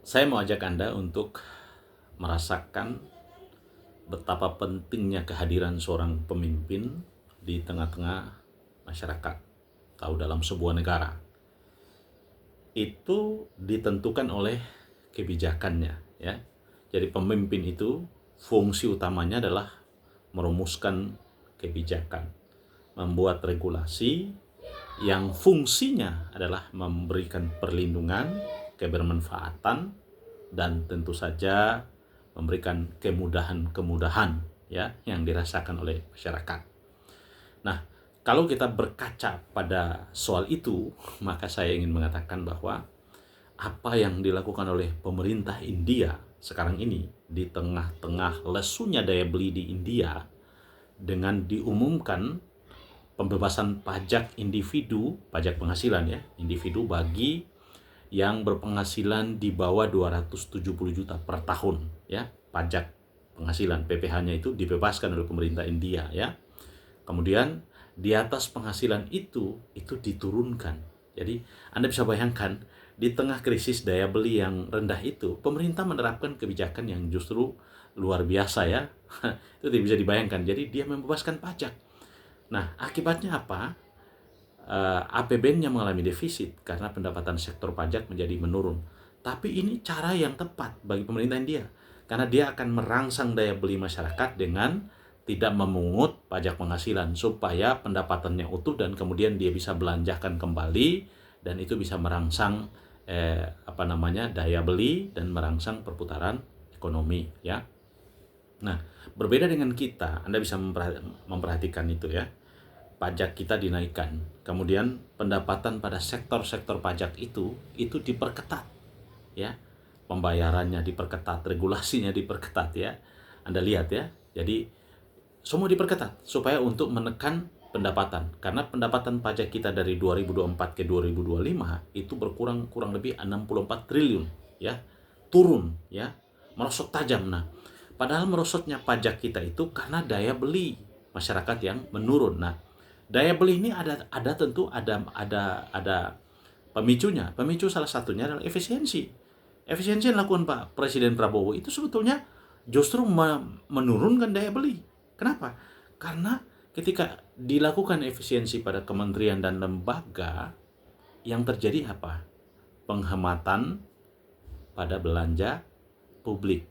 Saya mau ajak Anda untuk merasakan betapa pentingnya kehadiran seorang pemimpin di tengah-tengah masyarakat atau dalam sebuah negara. Itu ditentukan oleh kebijakannya, ya. Jadi pemimpin itu fungsi utamanya adalah merumuskan kebijakan, membuat regulasi yang fungsinya adalah memberikan perlindungan, kebermanfaatan, dan tentu saja memberikan kemudahan-kemudahan ya yang dirasakan oleh masyarakat. Nah, kalau kita berkaca pada soal itu, maka saya ingin mengatakan bahwa apa yang dilakukan oleh pemerintah India sekarang ini di tengah-tengah lesunya daya beli di India dengan diumumkan pembebasan pajak individu, pajak penghasilan ya, individu bagi yang berpenghasilan di bawah 270 juta per tahun ya, pajak penghasilan PPh-nya itu dibebaskan oleh pemerintah India ya. Kemudian di atas penghasilan itu diturunkan. Jadi Anda bisa bayangkan di tengah krisis daya beli yang rendah itu, pemerintah menerapkan kebijakan yang justru luar biasa ya. Itu tidak bisa dibayangkan. Jadi dia membebaskan pajak. Nah, akibatnya apa? APBN-nya mengalami defisit karena pendapatan sektor pajak menjadi menurun. Tapi ini cara yang tepat bagi pemerintah India, karena dia akan merangsang daya beli masyarakat dengan tidak memungut pajak penghasilan supaya pendapatannya utuh dan kemudian dia bisa belanjakan kembali dan itu bisa merangsang daya beli dan merangsang perputaran ekonomi ya. Nah, berbeda dengan kita, Anda bisa memperhatikan itu ya. Pajak kita dinaikkan. Kemudian pendapatan pada sektor-sektor pajak itu diperketat ya. Pembayarannya diperketat, regulasinya diperketat ya. Anda lihat ya. Jadi semua diperketat supaya untuk menekan pendapatan. Karena pendapatan pajak kita dari 2024 ke 2025 itu berkurang kurang lebih 64 triliun ya. Turun ya. Merosot tajam. Nah, padahal merosotnya pajak kita itu karena daya beli masyarakat yang menurun. Nah, daya beli ini tentu ada pemicunya. Pemicu salah satunya adalah efisiensi. Efisiensi yang dilakukan Pak Presiden Prabowo itu sebetulnya justru menurunkan daya beli. Kenapa? Karena ketika dilakukan efisiensi pada kementerian dan lembaga, yang terjadi apa? Penghematan pada belanja publik,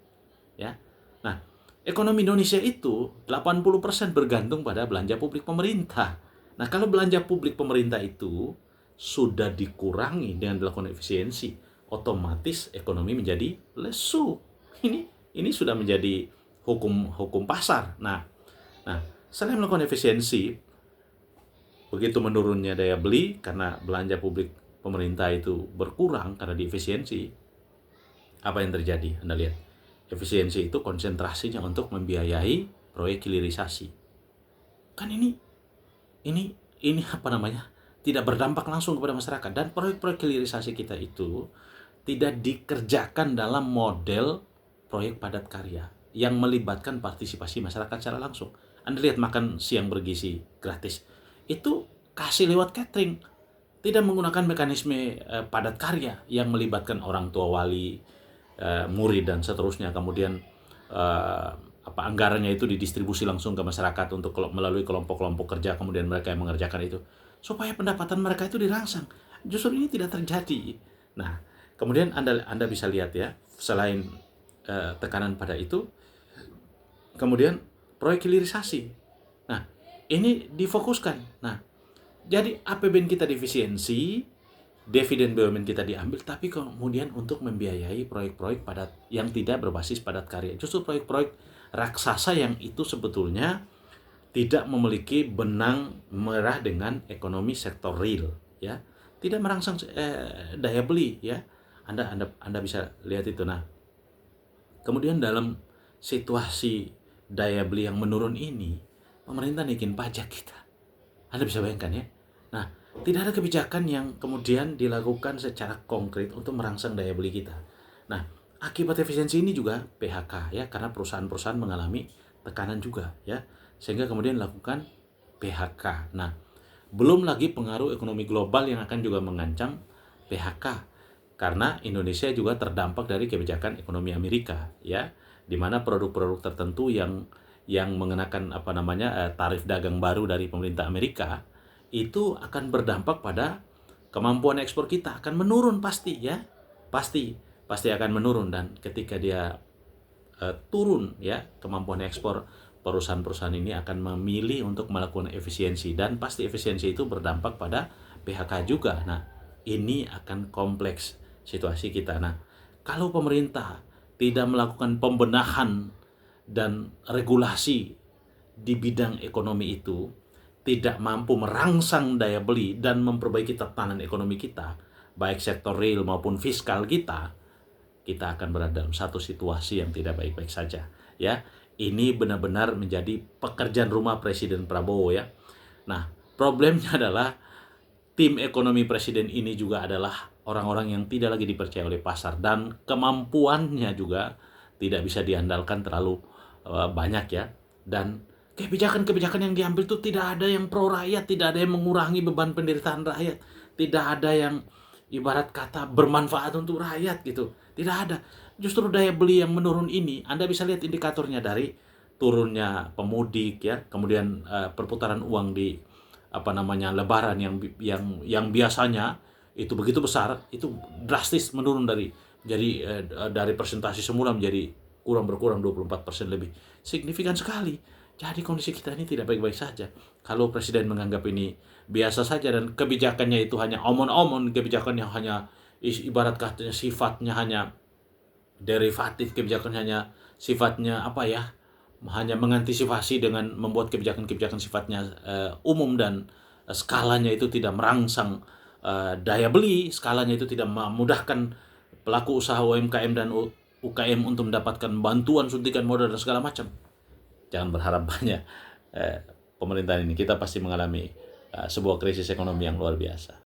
ya. Nah, ekonomi Indonesia itu 80% bergantung pada belanja publik pemerintah. Nah, kalau belanja publik pemerintah itu sudah dikurangi dengan dilakukan efisiensi, otomatis ekonomi menjadi lesu. Ini sudah menjadi hukum pasar. Nah, selain melakukan efisiensi, begitu menurunnya daya beli karena belanja publik pemerintah itu berkurang karena diefisiensi, apa yang terjadi? Anda lihat, efisiensi itu konsentrasinya untuk membiayai proyek hilirisasi. Kan ini apa namanya? Tidak berdampak langsung kepada masyarakat, dan proyek-proyek hilirisasi kita itu tidak dikerjakan dalam model proyek padat karya yang melibatkan partisipasi masyarakat secara langsung. Anda lihat makan siang bergizi gratis. Itu kasih lewat catering. Tidak menggunakan mekanisme padat karya yang melibatkan orang tua, wali, murid dan seterusnya. Kemudian anggarannya itu didistribusi langsung ke masyarakat untuk melalui kelompok-kelompok kerja, kemudian mereka yang mengerjakan itu supaya pendapatan mereka itu dirangsang. Justru ini tidak terjadi. Nah, kemudian Anda bisa lihat ya, selain tekanan pada itu, kemudian proyek hilirisasi. Nah, ini difokuskan. Nah, jadi APBN kita defisiensi, dividen BUMN kita diambil, tapi kemudian untuk membiayai proyek-proyek padat yang tidak berbasis padat karya. Justru proyek-proyek raksasa yang itu sebetulnya tidak memiliki benang merah dengan ekonomi sektor real, ya, tidak merangsang daya beli, ya. Anda bisa lihat itu. Nah, kemudian dalam situasi daya beli yang menurun ini, pemerintah naikin pajak kita. Anda bisa bayangkan ya. Nah, tidak ada kebijakan yang kemudian dilakukan secara konkret untuk merangsang daya beli kita. Nah, akibat efisiensi ini juga PHK ya, karena perusahaan-perusahaan mengalami tekanan juga ya, sehingga kemudian dilakukan PHK. Nah, belum lagi pengaruh ekonomi global yang akan juga mengancam PHK. karena Indonesia juga terdampak dari kebijakan ekonomi Amerika, ya, di mana produk-produk tertentu yang mengenakan tarif dagang baru dari pemerintah Amerika itu akan berdampak pada kemampuan ekspor kita akan menurun pasti, ya, pasti akan menurun. Dan ketika dia turun, ya, kemampuan ekspor, perusahaan-perusahaan ini akan memilih untuk melakukan efisiensi, dan pasti efisiensi itu berdampak pada PHK juga. Nah, ini akan kompleks situasi kita. Nah, kalau pemerintah tidak melakukan pembenahan dan regulasi di bidang ekonomi itu, tidak mampu merangsang daya beli dan memperbaiki tatanan ekonomi kita, baik sektor real maupun fiskal kita akan berada dalam satu situasi yang tidak baik-baik saja, ya. Ini benar-benar menjadi pekerjaan rumah Presiden Prabowo, ya. Nah, problemnya adalah tim ekonomi presiden ini juga adalah orang-orang yang tidak lagi dipercaya oleh pasar, dan kemampuannya juga tidak bisa diandalkan terlalu banyak, ya. Dan kebijakan-kebijakan yang diambil itu tidak ada yang pro rakyat, tidak ada yang mengurangi beban penderitaan rakyat, tidak ada yang ibarat kata bermanfaat untuk rakyat gitu. Tidak ada. Justru daya beli yang menurun ini Anda bisa lihat indikatornya dari turunnya pemudik, ya, kemudian perputaran uang di lebaran yang biasanya itu begitu besar, itu drastis menurun dari presentasi semula menjadi berkurang 24% lebih. Signifikan sekali. Jadi kondisi kita ini tidak baik-baik saja. Kalau presiden menganggap ini biasa saja dan kebijakannya itu hanya omon-omon, kebijakan yang hanya ibarat katanya sifatnya hanya derivatif, kebijakan hanya sifatnya hanya mengantisipasi dengan membuat kebijakan-kebijakan sifatnya umum, dan skalanya itu tidak merangsang daya beli, skalanya itu tidak memudahkan pelaku usaha UMKM dan UKM untuk mendapatkan bantuan suntikan modal dan segala macam. Jangan berharap banyak. Pemerintahan ini kita pasti mengalami sebuah krisis ekonomi yang luar biasa.